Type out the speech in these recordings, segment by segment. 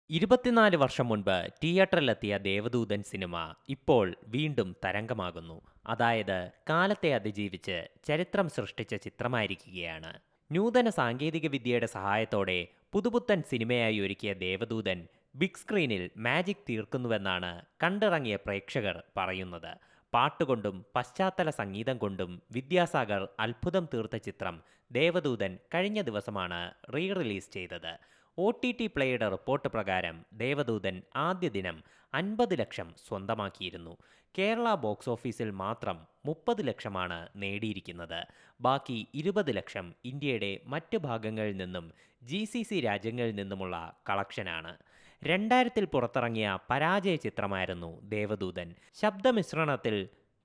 24 വർഷം മുൻപ് തിയേറ്ററിലെത്തിയ ദേവദൂതൻ സിനിമ ഇപ്പോൾ വീണ്ടും തരംഗമാകുന്നു. അതായത് കാലത്തെ അതിജീവിച്ച് ചരിത്രം സൃഷ്ടിച്ച ചിത്രമായിരിക്കുകയാണ്. നൂതന സാങ്കേതിക വിദ്യയുടെ സഹായത്തോടെ പുതുപുത്തൻ സിനിമയായി ഒരുക്കിയ ദേവദൂതൻ ബിഗ് സ്ക്രീനിൽ മാജിക് തീർക്കുന്നുവെന്നാണ് കണ്ടിറങ്ങിയ പ്രേക്ഷകർ പറയുന്നത്. പാട്ടുകൊണ്ടും പശ്ചാത്തല സംഗീതം കൊണ്ടും വിദ്യാസാഗർ അത്ഭുതം തീർത്ത ചിത്രം ദേവദൂതൻ കഴിഞ്ഞ ദിവസമാണ് റിലീസ് ചെയ്തത്. OTT പ്ലേയുടെ റിപ്പോർട്ട് പ്രകാരം ദേവദൂതൻ ആദ്യ ദിനം 50 ലക്ഷം സ്വന്തമാക്കിയിരുന്നു. കേരള ബോക്സ് ഓഫീസിൽ മാത്രം 30 ലക്ഷമാണ് നേടിയിരിക്കുന്നത്. ബാക്കി 20 ലക്ഷം ഇന്ത്യയുടെ മറ്റ് ഭാഗങ്ങളിൽ നിന്നും GCC രാജ്യങ്ങളിൽ നിന്നുമുള്ള കളക്ഷനാണ്. 2000-ൽ പുറത്തിറങ്ങിയ പരാജയ ചിത്രമായിരുന്നു ദേവദൂതൻ. ശബ്ദമിശ്രണത്തിൽ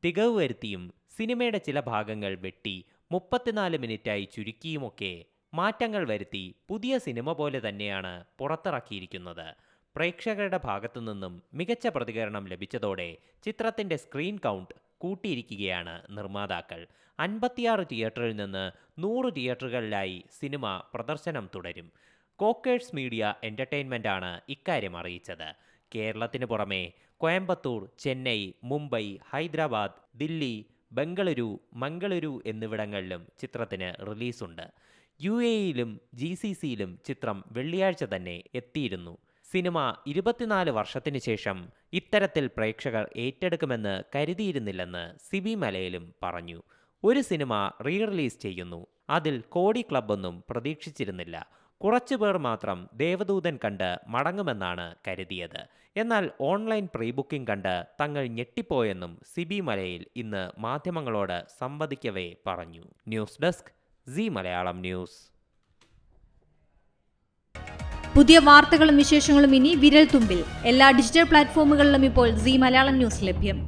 തികവ് വരുത്തിയും സിനിമയുടെ ചില ഭാഗങ്ങൾ വെട്ടി 34 മിനിറ്റായി ചുരുക്കിയുമൊക്കെ മാറ്റങ്ങൾ വരുത്തി പുതിയ സിനിമ പോലെ തന്നെയാണ് പുറത്തിറക്കിയിരിക്കുന്നത്. പ്രേക്ഷകരുടെ ഭാഗത്തു നിന്നും മികച്ച പ്രതികരണം ലഭിച്ചതോടെ ചിത്രത്തിന്റെ സ്ക്രീൻ കൗണ്ട് കൂട്ടിയിരിക്കുകയാണ് നിർമ്മാതാക്കൾ. 56 തിയേറ്ററിൽ നിന്ന് 100 തിയേറ്ററുകളിലായി സിനിമ പ്രദർശനം തുടരും. കോക്കേഴ്സ് മീഡിയ എന്റർടൈൻമെന്റ് ആണ് ഇക്കാര്യം അറിയിച്ചത്. കേരളത്തിന് പുറമെ കോയമ്പത്തൂർ, ചെന്നൈ, മുംബൈ, ഹൈദരാബാദ്, ദില്ലി, ബംഗളൂരു, മംഗളൂരു എന്നിവിടങ്ങളിലും ചിത്രത്തിന് റിലീസുണ്ട്. UAEയിലും GCCയിലും ചിത്രം വെള്ളിയാഴ്ച തന്നെ എത്തിയിരുന്നു. സിനിമ 24 വർഷത്തിന് ശേഷം ഇത്തരത്തിൽ പ്രേക്ഷകർ ഏറ്റെടുക്കുമെന്ന് കരുതിയിരുന്നില്ലെന്ന് സിബി മലയിലും പറഞ്ഞു. ഒരു സിനിമ റിലീസ് ചെയ്യുന്നു, അതിൽ കോടി ക്ലബ്ബൊന്നും പ്രതീക്ഷിച്ചിരുന്നില്ല. കുറച്ചുപേർ മാത്രം ദേവദൂതൻ കണ്ട് മടങ്ങുമെന്നാണ് കരുതിയത്. എന്നാൽ ഓൺലൈൻ പ്രീ ബുക്കിംഗ് കണ്ട് തങ്ങൾ ഞെട്ടിപ്പോയെന്നും സിബി മലയിൽ ഇന്ന് മാധ്യമങ്ങളോട് സംവദിക്കവേ പറഞ്ഞു. News desk C Malayalam news. പുതിയ വാർത്തകളും വിശേഷങ്ങളും ഇനി വിരൽ തുമ്പിൽ. എല്ലാ ഡിജിറ്റൽ പ്ലാറ്റ്ഫോമുകളിലും ഇപ്പോൾ സി മലയാളം ന്യൂസ് ലഭ്യം.